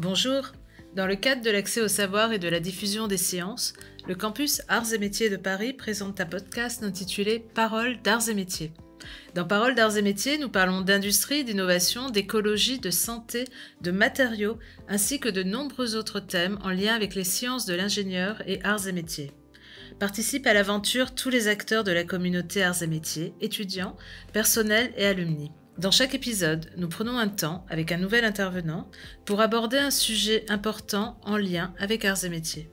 Bonjour. Dans le cadre de l'accès au savoir et de la diffusion des sciences, le campus Arts et Métiers de Paris présente un podcast intitulé Paroles d'Arts et Métiers. Dans Paroles d'Arts et Métiers, nous parlons d'industrie, d'innovation, d'écologie, de santé, de matériaux, ainsi que de nombreux autres thèmes en lien avec les sciences de l'ingénieur et arts et métiers. Participent à l'aventure tous les acteurs de la communauté arts et métiers, étudiants, personnels et alumni. Dans chaque épisode, nous prenons un temps avec un nouvel intervenant pour aborder un sujet important en lien avec arts et métiers.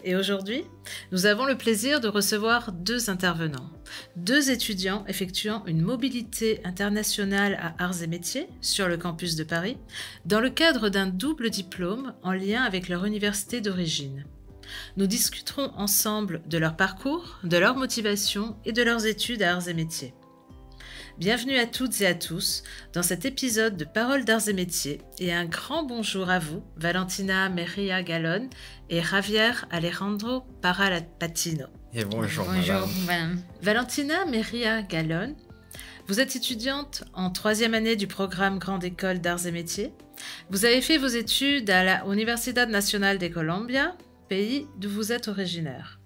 Et aujourd'hui, nous avons le plaisir de recevoir deux intervenants, deux étudiants effectuant une mobilité internationale à arts et métiers sur le campus de Paris, dans le cadre d'un double diplôme en lien avec leur université d'origine. Nous discuterons ensemble de leur parcours, de leur motivation et de leurs études à arts et métiers. Bienvenue à toutes et à tous dans cet épisode de Paroles d'Arts et Métiers et un grand bonjour à vous, Valentina Mejía Galón et Javier Alejandro Parra-Patino. Et bonjour madame. Valentina Mejía Galón, vous êtes étudiante en 3e année du programme Grande École d'Arts et Métiers. Vous avez fait vos études à la Universidad Nacional de Colombia, pays d'où vous êtes originaire.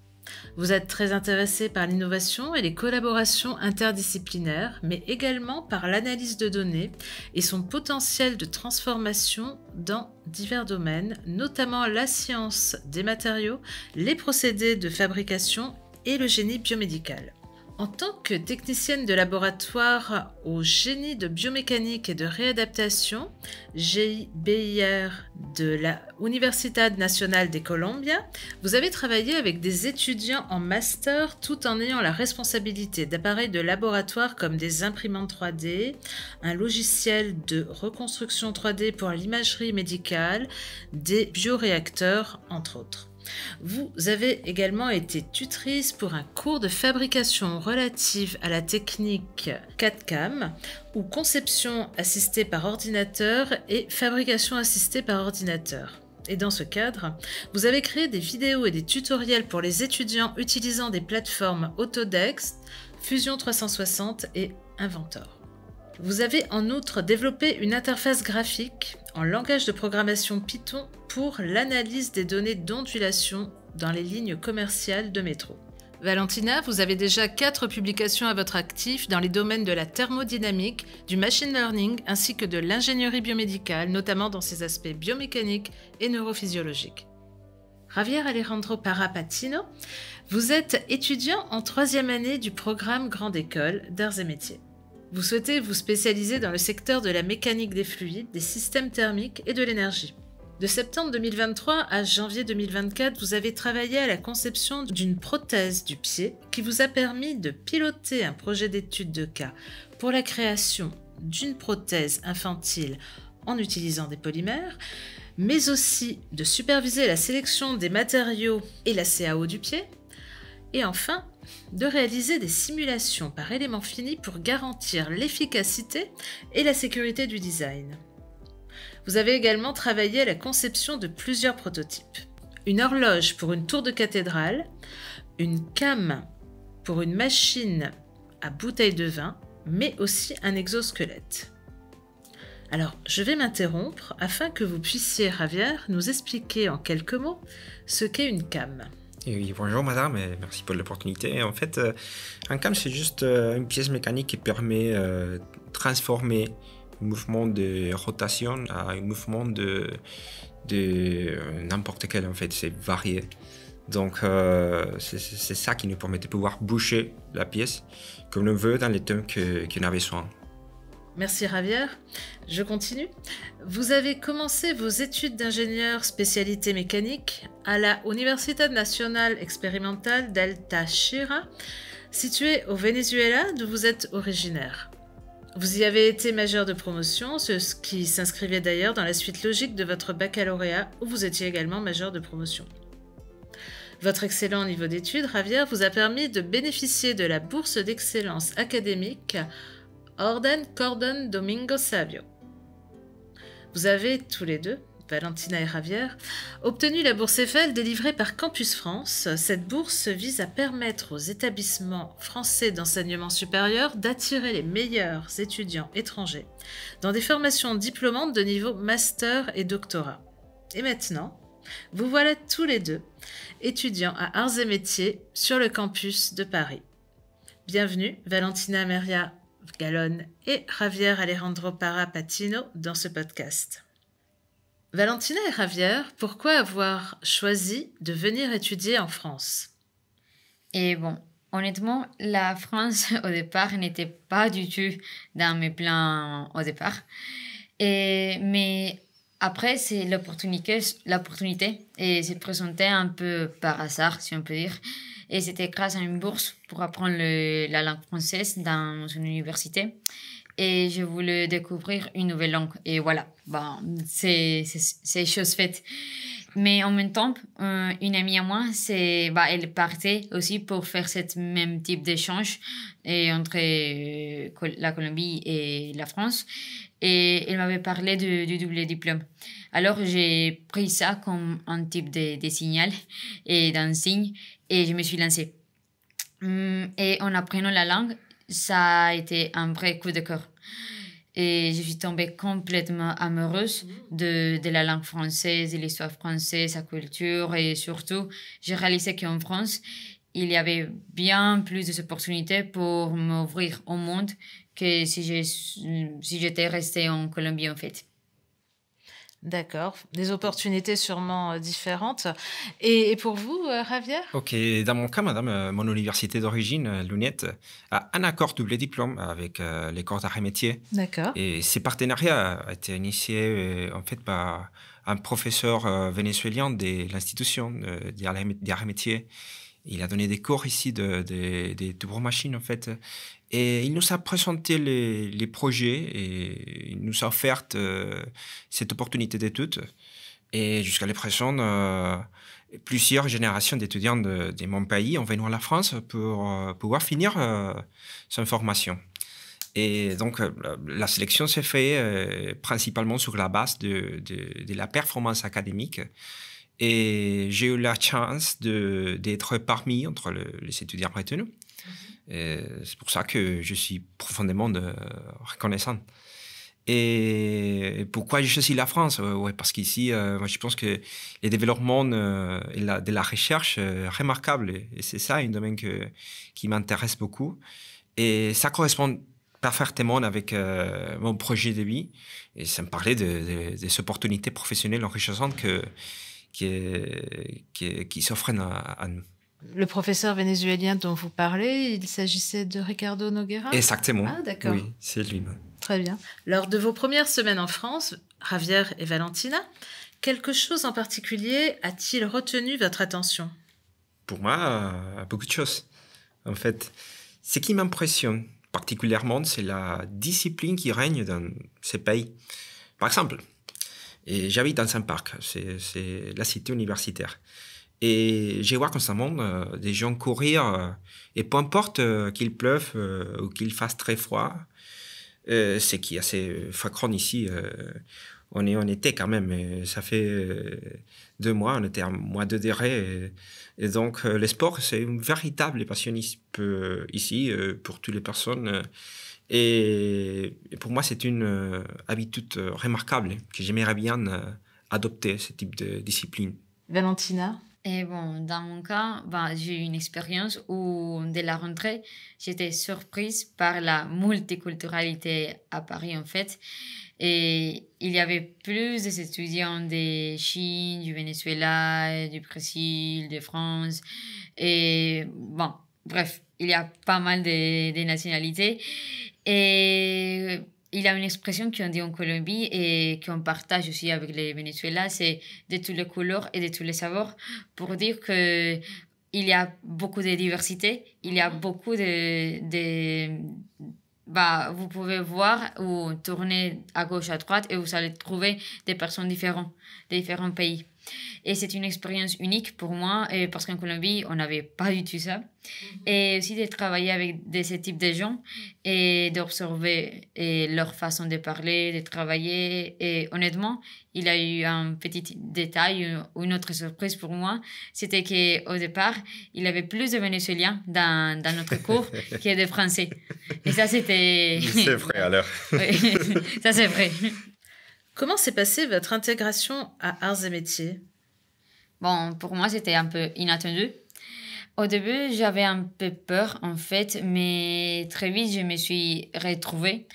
Vous êtes très intéressé par l'innovation et les collaborations interdisciplinaires, mais également par l'analyse de données et son potentiel de transformation dans divers domaines, notamment la science des matériaux, les procédés de fabrication et le génie biomédical. En tant que technicienne de laboratoire au génie de biomécanique et de réadaptation, GIBIR de la Universidad Nacional de Colombia, vous avez travaillé avec des étudiants en master tout en ayant la responsabilité d'appareils de laboratoire comme des imprimantes 3D, un logiciel de reconstruction 3D pour l'imagerie médicale, des bioréacteurs, entre autres. Vous avez également été tutrice pour un cours de fabrication relative à la technique CAD/CAM ou conception assistée par ordinateur et fabrication assistée par ordinateur. Et dans ce cadre, vous avez créé des vidéos et des tutoriels pour les étudiants utilisant des plateformes Autodesk, Fusion 360 et Inventor. Vous avez en outre développé une interface graphique en langage de programmation Python pour l'analyse des données d'ondulation dans les lignes commerciales de métro. Valentina, vous avez déjà 4 publications à votre actif dans les domaines de la thermodynamique, du machine learning ainsi que de l'ingénierie biomédicale, notamment dans ses aspects biomécaniques et neurophysiologiques. Javier Alejandro Parra-Patino, vous êtes étudiant en 3e année du programme Grande École d'Arts et Métiers. Vous souhaitez vous spécialiser dans le secteur de la mécanique des fluides, des systèmes thermiques et de l'énergie. De septembre 2023 à janvier 2024, vous avez travaillé à la conception d'une prothèse du pied qui vous a permis de piloter un projet d'étude de cas pour la création d'une prothèse infantile en utilisant des polymères, mais aussi de superviser la sélection des matériaux et la CAO du pied, et enfin, de réaliser des simulations par éléments finis pour garantir l'efficacité et la sécurité du design. Vous avez également travaillé à la conception de plusieurs prototypes. Une horloge pour une tour de cathédrale, une came pour une machine à bouteille de vin, mais aussi un exosquelette. Alors, je vais m'interrompre afin que vous puissiez, Javier, nous expliquer en quelques mots ce qu'est une came. Oui, bonjour madame, et merci pour l'opportunité. En fait, un cam, c'est juste une pièce mécanique qui permet de transformer un mouvement de rotation à un mouvement de n'importe quel, en fait, c'est varié. Donc, c'est ça qui nous permet de pouvoir bouger la pièce comme l'on veut dans les thèmes qu'on a besoin. Merci Javier. Je continue. Vous avez commencé vos études d'ingénieur spécialité mécanique à la Universidad Nacional Experimental del Táchira, située au Venezuela d'où vous êtes originaire. Vous y avez été major de promotion, ce qui s'inscrivait d'ailleurs dans la suite logique de votre baccalauréat où vous étiez également major de promotion. Votre excellent niveau d'études, Javier, vous a permis de bénéficier de la bourse d'excellence académique Orden Cordón Domingo Savio. Vous avez tous les deux, Valentina et Javier, obtenu la bourse Eiffel délivrée par Campus France. Cette bourse vise à permettre aux établissements français d'enseignement supérieur d'attirer les meilleurs étudiants étrangers dans des formations diplômantes de niveau master et doctorat. Et maintenant, vous voilà tous les deux étudiants à Arts et Métiers sur le campus de Paris. Bienvenue Valentina Maria Gallon et Javier Alejandro Parra Patino dans ce podcast. Valentina et Javier, pourquoi avoir choisi de venir étudier en France? Et bon, honnêtement, la France au départ n'était pas du tout dans mes plans au départ. Mais après, c'est l'opportunité et s'est présentée un peu par hasard, si on peut dire. Et c'était grâce à une bourse pour apprendre la langue française dans une université. Et je voulais découvrir une nouvelle langue. Et voilà, c'est chose faite. Mais en même temps, une amie à moi, elle partait aussi pour faire ce même type d'échange entre la Colombie et la France. Et elle m'avait parlé du double diplôme. Alors, j'ai pris ça comme un type de signal et d'un signe et je me suis lancée. Et en apprenant la langue, ça a été un vrai coup de cœur. Et je suis tombée complètement amoureuse de la langue française, de l'histoire française, sa culture. Et surtout, j'ai réalisé qu'en France, il y avait bien plus d'opportunités pour m'ouvrir au monde que si j'étais restée en Colombie, en fait. D'accord, des opportunités sûrement différentes. Et pour vous, Javier? Ok, dans mon cas, madame, mon université d'origine, l'UNED, a un accord double diplôme avec l'école d'arts et métiers. D'accord. Et ces partenariats a été initié en fait par un professeur vénézuélien de l'institution d'arts et métiers. Il a donné des cours ici de machines en fait. Et il nous a présenté les projets et il nous a offert cette opportunité d'études. Et jusqu'à la présent, plusieurs générations d'étudiants de mon pays ont venu à la France pour pouvoir finir sa formation. Et donc, la sélection s'est faite principalement sur la base de la performance académique. Et j'ai eu la chance d'être parmi entre les étudiants retenus. C'est pour ça que je suis profondément reconnaissant. Et pourquoi j'ai choisi la France? Ouais, parce qu'ici, moi, je pense que les développements de la recherche est remarquable. Et c'est ça un domaine qui m'intéresse beaucoup. Et ça correspond parfaitement avec mon projet de vie. Et ça me parlait des opportunités professionnelles enrichissantes qui s'offrent à nous. Le professeur vénézuélien dont vous parlez, il s'agissait de Ricardo Noguera? Exactement. Ah, d'accord. Oui, c'est lui. Très bien. Lors de vos premières semaines en France, Javier et Valentina, quelque chose en particulier a-t-il retenu votre attention? Pour moi, beaucoup de choses. En fait, ce qui m'impressionne particulièrement, c'est la discipline qui règne dans ces pays. Par exemple, j'habite dans un parc, c'est la cité universitaire. Et je vois constamment des gens courir, et peu importe qu'il pleuve ou qu'il fasse très froid, ce qui est assez fréquent ici. On est en été quand même, et ça fait 2 mois, on était à mois de degrés. Et donc, le sport, c'est une véritable passion ici pour toutes les personnes. Et pour moi, c'est une habitude remarquable que j'aimerais bien adopter, ce type de discipline. Valentina? Et bon, dans mon cas, j'ai eu une expérience où, dès la rentrée, j'étais surprise par la multiculturalité à Paris, en fait. Et il y avait plus d'étudiants de Chine, du Venezuela, du Brésil, de France. Et bon, bref, il y a pas mal de nationalités. Et il y a une expression qu'on dit en Colombie et qu'on partage aussi avec les Venezuela, c'est de toutes les couleurs et de tous les saveurs, pour dire que il y a beaucoup de diversité, il y a beaucoup vous pouvez voir ou tourner à gauche, à droite et vous allez trouver des personnes différentes, de différents pays. Et c'est une expérience unique pour moi parce qu'en Colombie, on n'avait pas du tout ça. Et aussi de travailler avec ce type de gens et d'observer leur façon de parler, de travailler. Et honnêtement, il y a eu un petit détail, une autre surprise pour moi. C'était qu'au départ, il y avait plus de Vénézuéliens dans notre cours que de Français. Et ça, c'était... C'est vrai alors. Oui, ça c'est vrai. Comment s'est passée votre intégration à Arts et Métiers? Bon, pour moi, c'était un peu inattendu. Au début, j'avais un peu peur, en fait, mais très vite, je me suis retrouvée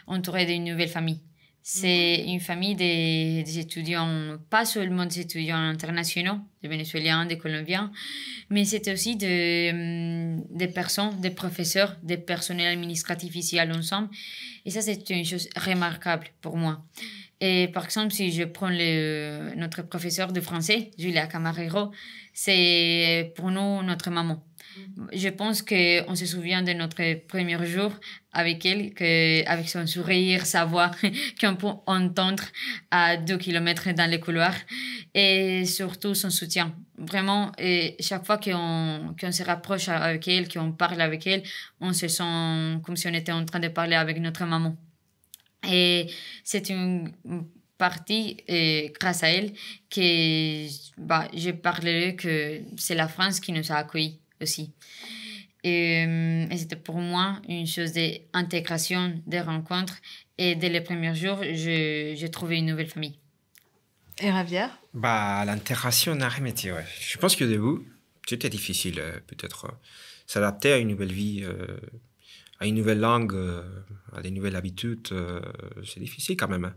entourée d'une nouvelle famille. C'est une famille des étudiants, pas seulement des étudiants internationaux, des Vénézuéliens, des Colombiens, mais c'était aussi des personnes, des professeurs, des personnels administratifs ici à l'ensemble. Et ça, c'est une chose remarquable pour moi. Et par exemple, si je prends notre professeur de français, Julia Camarero, c'est pour nous notre maman. Je pense qu'on se souvient de notre premier jour avec elle, avec son sourire, sa voix qu'on peut entendre à 2 kilomètres dans les couloirs et surtout son soutien. Vraiment, et chaque fois qu'on se rapproche avec elle, qu'on parle avec elle, on se sent comme si on était en train de parler avec notre maman. Et c'est une partie, grâce à elle, que je parlerai que c'est la France qui nous a accueillis aussi. Et c'était pour moi une chose d'intégration, de rencontres. Et dès les premiers jours, j'ai trouvé une nouvelle famille. Et Javier? L'intégration en arts et métiers, ouais. Je pense que au début, c'était difficile, peut-être, s'adapter à une nouvelle vie, à une nouvelle langue, à des nouvelles habitudes. C'est difficile quand même.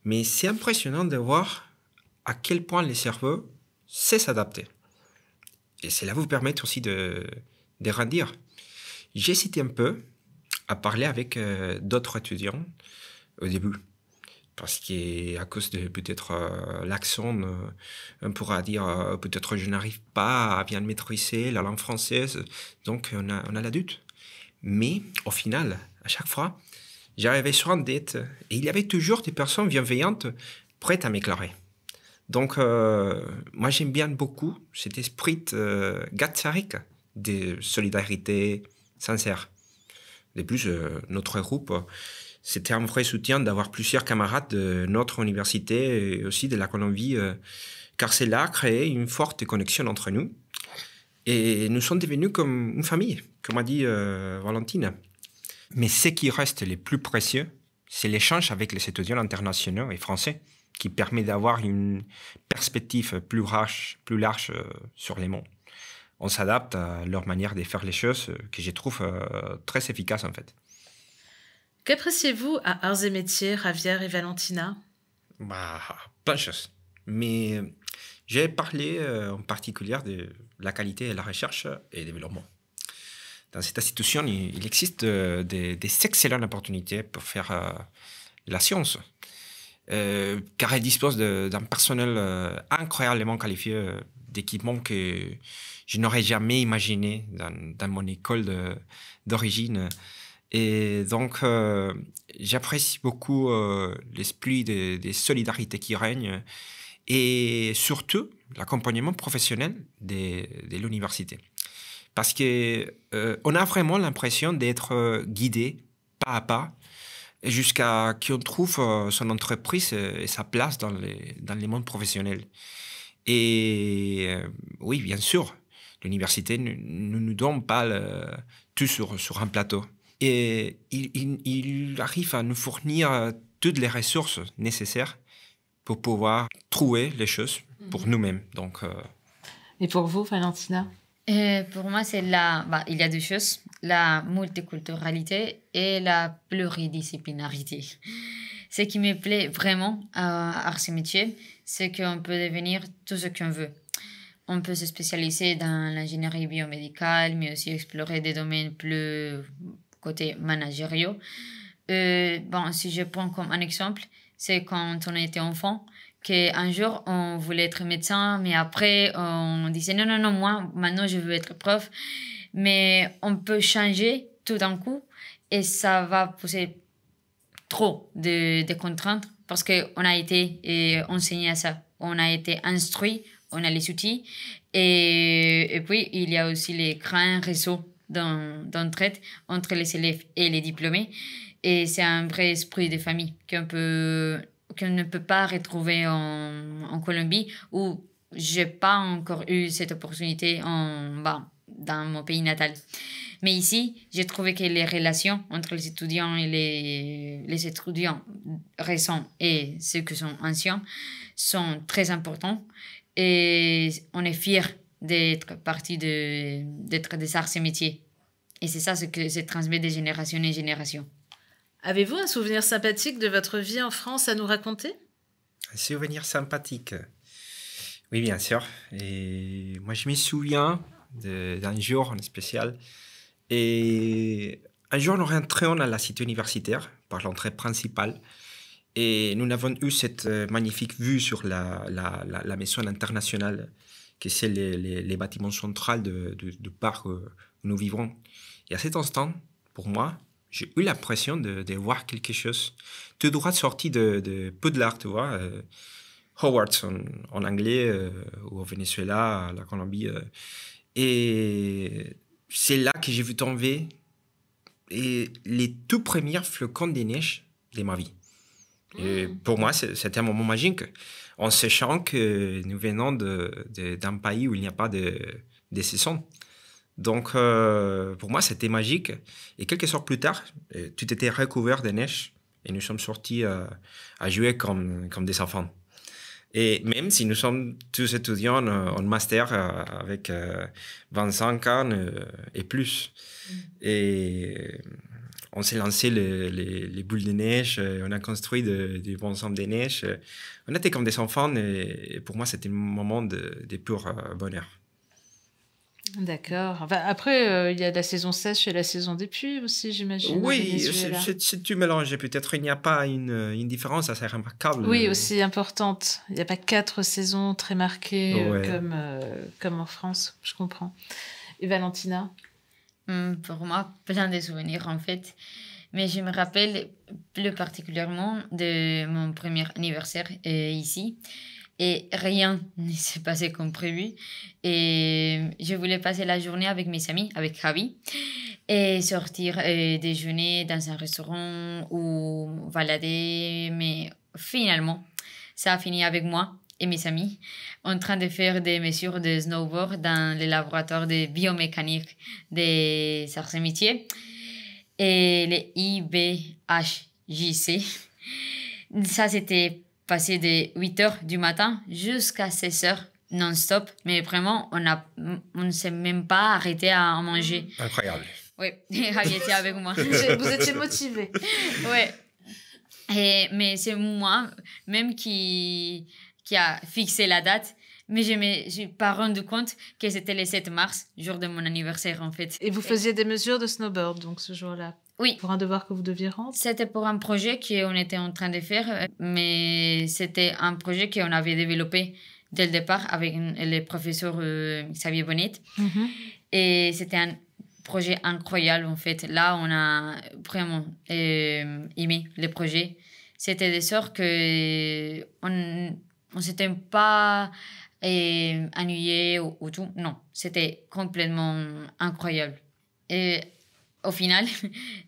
Mais c'est impressionnant de voir à quel point le cerveau sait s'adapter. Et cela vous permet aussi de grandir. J'ai hésité un peu à parler avec d'autres étudiants au début. Parce qu'à cause de peut-être l'accent, on pourra dire peut-être je n'arrive pas à bien maîtriser la langue française. Donc on a la doute. Mais au final, à chaque fois, j'arrivais sur un date et il y avait toujours des personnes bienveillantes prêtes à m'éclairer. Donc, moi, j'aime bien beaucoup cet esprit gatsarique de solidarité sincère. De plus, notre groupe, c'était un vrai soutien d'avoir plusieurs camarades de notre université et aussi de la Colombie, car cela a créé une forte connexion entre nous. Et nous sommes devenus comme une famille, comme a dit Valentine. Mais ce qui reste le plus précieux, c'est l'échange avec les étudiants internationaux et français, qui permet d'avoir une perspective plus large sur les mondes. On s'adapte à leur manière de faire les choses, que je trouve très efficace en fait. Qu'appréciez-vous à Arts et Métiers, Javier et Valentina? Plein de choses. Mais j'ai parlé en particulier de la qualité de la recherche et le développement. Dans cette institution, il existe des excellentes opportunités pour faire la science, car elle dispose d'un personnel incroyablement qualifié, d'équipements que je n'aurais jamais imaginé dans mon école d'origine. Et donc, j'apprécie beaucoup l'esprit de solidarité qui règne et surtout l'accompagnement professionnel de l'université. Parce qu'on a vraiment l'impression d'être guidé pas à pas jusqu'à qu'on trouve son entreprise et sa place dans les mondes professionnels. Et oui, bien sûr, l'université ne nous donne pas tout sur un plateau. Et il arrive à nous fournir toutes les ressources nécessaires pour pouvoir trouver les choses pour nous-mêmes. Donc, Et pour vous, Valentina? Pour moi, il y a deux choses, la multiculturalité et la pluridisciplinarité. Ce qui me plaît vraiment à Arts et Métiers, c'est qu'on peut devenir tout ce qu'on veut. On peut se spécialiser dans l'ingénierie biomédicale, mais aussi explorer des domaines plus côté managériaux. Si je prends comme un exemple, c'est quand on était enfant, qu'un jour on voulait être médecin, mais après on disait non, moi maintenant je veux être prof. Mais on peut changer tout d'un coup et ça va poser trop de contraintes parce qu'on a été enseigné à ça, on a été instruit, on a les outils et puis il y a aussi les grands réseaux d'entraide entre les élèves et les diplômés et c'est un vrai esprit de famille qu'on ne peut pas retrouver en Colombie où j'ai pas encore eu cette opportunité dans mon pays natal. Mais ici, j'ai trouvé que les relations entre les étudiants et les étudiants récents et ceux qui sont anciens sont très importants. Et on est fiers d'être partie d'être des arts et métiers. Et c'est ça ce que se transmet de génération en génération. Avez-vous un souvenir sympathique de votre vie en France à nous raconter? Un souvenir sympathique. Oui, bien sûr. Et moi, je me souviens d'un jour en spécial. Et un jour, nous rentrions à la cité universitaire par l'entrée principale. Et nous avons eu cette magnifique vue sur la maison internationale, qui c'est les bâtiments centraux du parc où nous vivons. Et à cet instant, pour moi, j'ai eu l'impression de voir quelque chose tout droit sorti de Poudlard, tu vois, Howard en anglais, ou au Venezuela, à la Colombie. Et c'est là que j'ai vu tomber les tout premiers flocons de neige de ma vie. Et pour moi, c'était un moment magique, en sachant que nous venons d'un pays où il n'y a pas de saison. Donc, pour moi, c'était magique. Et quelques heures plus tard, tout était recouvert de neige et nous sommes sortis à jouer comme des enfants. Et même si nous sommes tous étudiants en master avec 25 ans et plus. Et on s'est lancé les boules de neige, on a construit des bonshommes de neige. On était comme des enfants et pour moi, c'était un moment de pur bonheur. D'accord. Enfin, après, il y a la saison sèche et la saison des pluies aussi, j'imagine. Oui, c'est tu mélanges. Peut-être il n'y a pas une différence assez remarquable. Oui, aussi importante. Il n'y a pas 4 saisons très marquées comme en France, je comprends. Et Valentina? Pour moi, plein de souvenirs en fait. Mais je me rappelle plus particulièrement de mon premier anniversaire ici. Et rien ne s'est passé comme prévu. Et je voulais passer la journée avec mes amis, avec Javi, et sortir déjeuner dans un restaurant ou balader. Mais finalement, ça a fini avec moi et mes amis en train de faire des mesures de snowboard dans le laboratoire de biomécanique des arts et métiers et les IBHJC. Ça, c'était passé de 8 heures du matin jusqu'à 16 heures non-stop. Mais vraiment, on ne s'est même pas arrêté à manger. Incroyable. Oui, Javi était avec moi. Vous étiez motivés. Oui. Mais c'est moi même qui a fixé la date. Mais je ne me suis pas rendu compte que c'était le 7 mars, jour de mon anniversaire en fait. Et vous faisiez des mesures de snowboard donc ce jour-là? Oui. Pour un devoir que vous deviez rendre? C'était pour un projet qu'on était en train de faire, mais c'était un projet qu'on avait développé dès le départ avec le professeur Xavier Bonnet. Mm-hmm. Et c'était un projet incroyable en fait. Là, on a vraiment aimé le projet. C'était de sorte que on s'était pas ennuyé ou tout. Non, c'était complètement incroyable. Et au final,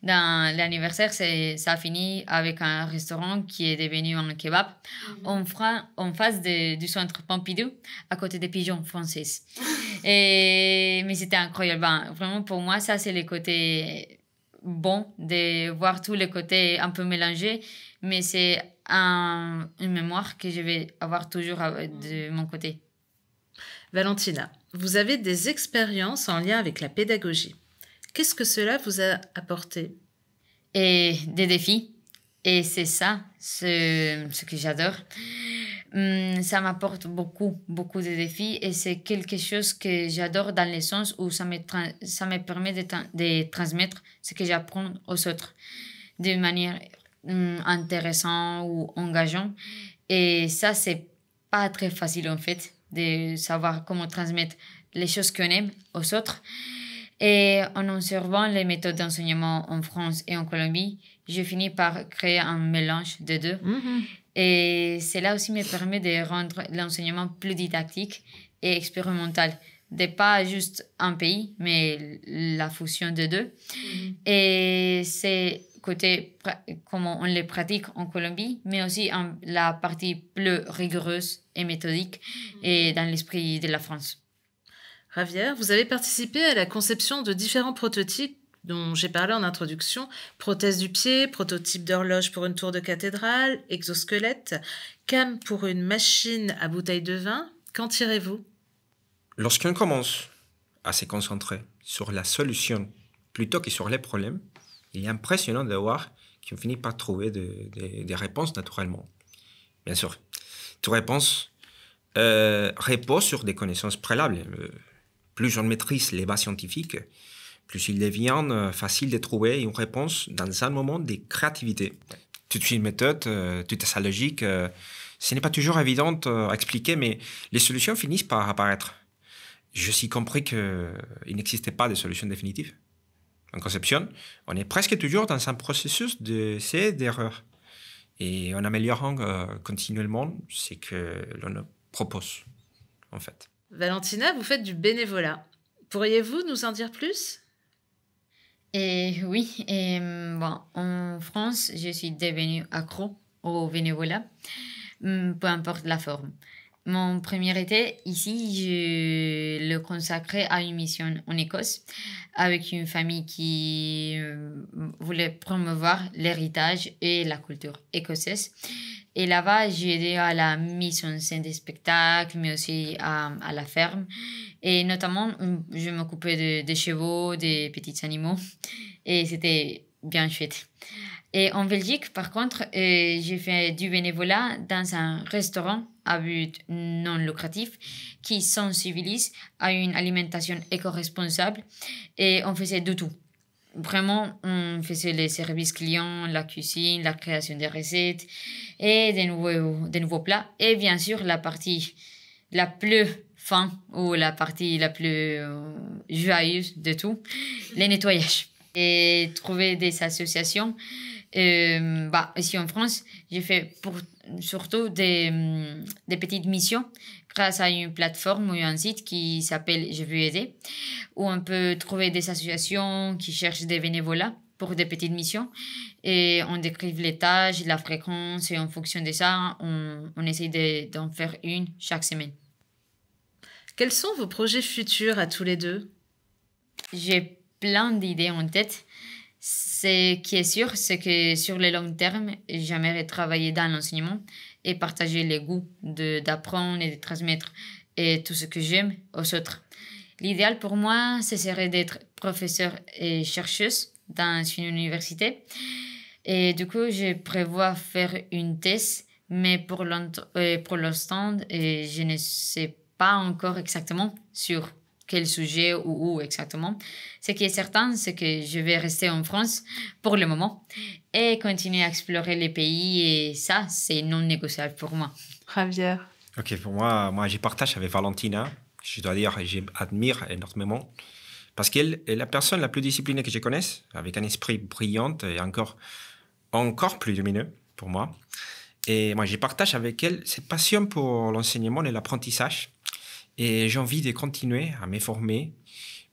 dans l'anniversaire, ça a fini avec un restaurant qui est devenu un kebab en face du centre Pompidou, à côté des pigeons françaises. Mais c'était incroyable. Vraiment, pour moi, ça, c'est le côté bon de voir tous les côtés un peu mélangés. Mais c'est une mémoire que je vais avoir toujours de mon côté. Valentina, vous avez des expériences en lien avec la pédagogie. Qu'est-ce que cela vous a apporté? Et des défis. Et c'est ça, ce que j'adore. Ça m'apporte beaucoup de défis. Et c'est quelque chose que j'adore dans le sens où ça me permet de transmettre ce que j'apprends aux autres de manière intéressante ou engageante. Et ça, c'est pas très facile en fait, de savoir comment transmettre les choses qu'on aime aux autres. Et en observant les méthodes d'enseignement en France et en Colombie, j'ai fini par créer un mélange des deux. Mm-hmm. Et cela aussi me permet de rendre l'enseignement plus didactique et expérimental. De pas juste un pays, mais la fusion des deux. Mm-hmm. Et c'est côté comment on les pratique en Colombie, mais aussi la partie plus rigoureuse et méthodique et dans l'esprit de la France. Javier, vous avez participé à la conception de différents prototypes dont j'ai parlé en introduction, prothèse du pied, prototype d'horloge pour une tour de cathédrale, exosquelette, cam pour une machine à bouteille de vin. Qu'en tirez-vous? Lorsqu'on commence à se concentrer sur la solution plutôt que sur les problèmes, il est impressionnant de voir qu'on finit par trouver des réponses naturellement. Bien sûr, toute réponse repose sur des connaissances préalables. Plus on maîtrise les bases scientifiques, plus il devient facile de trouver une réponse dans un moment de créativité. Toute une méthode, toute sa logique, ce n'est pas toujours évident à expliquer, mais les solutions finissent par apparaître. Je suis compris qu'il n'existait pas de solution définitive. En conception, on est presque toujours dans un processus d'essai et d'erreur. Et en améliorant continuellement ce que l'on propose, en fait. Valentina, vous faites du bénévolat. Pourriez-vous nous en dire plus? Et oui, bon, en France, je suis devenue accro au bénévolat, peu importe la forme. Mon premier été ici, je le consacrais à une mission en Écosse avec une famille qui voulait promouvoir l'héritage et la culture écossaise. Et là-bas, j'ai aidé à la mise en scène des spectacles, mais aussi à la ferme. Et notamment, je m'occupais des chevaux, des petits animaux. Et c'était bien chouette. Et en Belgique, par contre, j'ai fait du bénévolat dans un restaurant à but non lucratif qui sensibilise à une alimentation éco-responsable. Et on faisait de tout. Vraiment, on faisait les services clients, la cuisine, la création des recettes et des nouveaux plats. Et bien sûr, la partie la plus fun ou la partie la plus joyeuse de tout, les nettoyages. Et trouver des associations. Ici en France, j'ai fait surtout des petites missions grâce à une plateforme ou un site qui s'appelle Je veux aider, où on peut trouver des associations qui cherchent des bénévolats pour des petites missions et on décrit les tâches, la fréquence et en fonction de ça, on essaye d'en faire une chaque semaine. Quels sont vos projets futurs à tous les deux? J'ai plein d'idées en tête. Ce qui est sûr, c'est que sur le long terme, j'aimerais travailler dans l'enseignement et partager les goûts d'apprendre et de transmettre et tout ce que j'aime aux autres. L'idéal pour moi, ce serait d'être professeur et chercheuse dans une université. Et du coup, je prévois faire une thèse, mais pour l'instant, je ne sais pas encore exactement sur quel sujet ou où exactement. Ce qui est certain, c'est que je vais rester en France pour le moment et continuer à explorer les pays et ça, c'est non négociable pour moi. Javier. Ok, pour moi, je partage avec Valentina. Je dois dire, j'admire énormément parce qu'elle est la personne la plus disciplinée que je connaisse, avec un esprit brillant et encore plus lumineux pour moi. Et moi, je partage avec elle cette passion pour l'enseignement et l'apprentissage. Et j'ai envie de continuer à me former,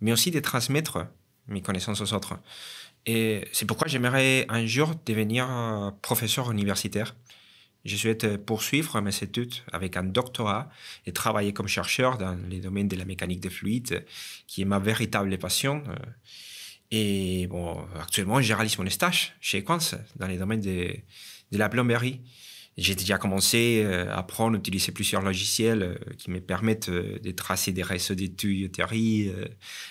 mais aussi de transmettre mes connaissances aux autres. Et c'est pourquoi j'aimerais un jour devenir professeur universitaire. Je souhaite poursuivre mes études avec un doctorat et travailler comme chercheur dans les domaines de la mécanique des fluides, qui est ma véritable passion. Et bon, actuellement, je réalise mon stage chez Equans dans les domaines de la plomberie. J'ai déjà commencé à apprendre à utiliser plusieurs logiciels qui me permettent de tracer des réseaux de tuyauterie,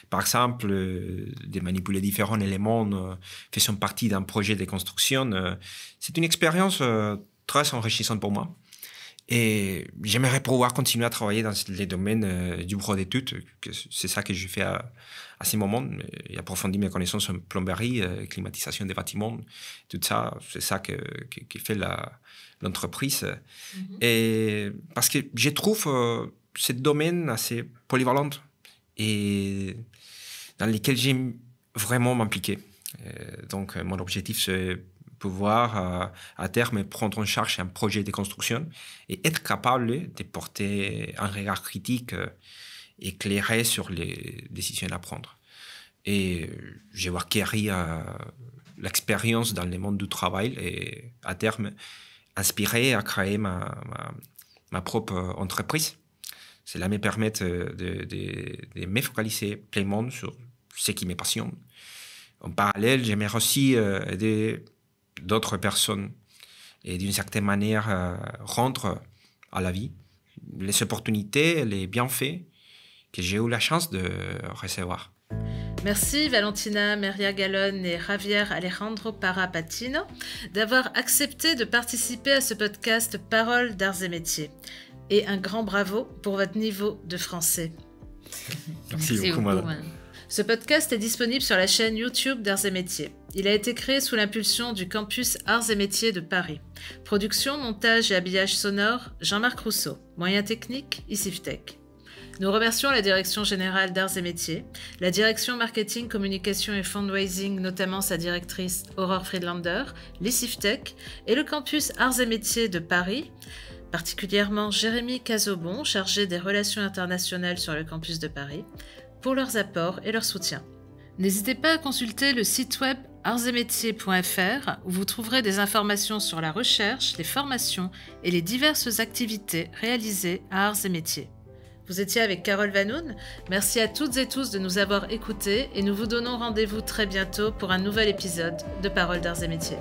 par exemple, de manipuler différents éléments faisant partie d'un projet de construction. C'est une expérience très enrichissante pour moi. Et j'aimerais pouvoir continuer à travailler dans les domaines du bureau d'études. C'est ça que je fais à ce moment. Et approfondir mes connaissances en plomberie, climatisation des bâtiments. Tout ça, c'est ça qui fait l'entreprise. Mm-hmm. Et parce que je trouve ce domaine assez polyvalent et dans lequel j'aime vraiment m'impliquer. Donc, mon objectif, c'est pouvoir à terme prendre en charge un projet de construction et être capable de porter un regard critique éclairé sur les décisions à prendre. Et je vais acquérir l'expérience dans le monde du travail et à terme inspirer à créer ma propre entreprise. Cela me permet de me focaliser pleinement sur ce qui me passionne. En parallèle, j'aimerais aussi aider d'autres personnes et d'une certaine manière rendre à la vie les opportunités, les bienfaits que j'ai eu la chance de recevoir. Merci Valentina Maria Gallon et Javier Alejandro Parra Patino d'avoir accepté de participer à ce podcast Paroles d'Arts et Métiers. Et un grand bravo pour votre niveau de français. Merci beaucoup, madame. Ce podcast est disponible sur la chaîne YouTube d'Arts et Métiers. Il a été créé sous l'impulsion du campus Arts et Métiers de Paris. Production, montage et habillage sonore, Jean-Marc Rousseau. Moyens techniques, ICIFTech. Nous remercions la Direction Générale d'Arts et Métiers, la Direction Marketing, Communication et Fundraising, notamment sa directrice Aurore Friedlander, l'ICIFTech et le campus Arts et Métiers de Paris, particulièrement Jérémy Cazobon, chargé des relations internationales sur le campus de Paris, pour leurs apports et leur soutien. N'hésitez pas à consulter le site web artsetmétiers.fr où vous trouverez des informations sur la recherche, les formations et les diverses activités réalisées à Arts et Métiers. Vous étiez avec Carole Vanoun. Merci à toutes et tous de nous avoir écoutés et nous vous donnons rendez-vous très bientôt pour un nouvel épisode de Paroles d'Arts et Métiers.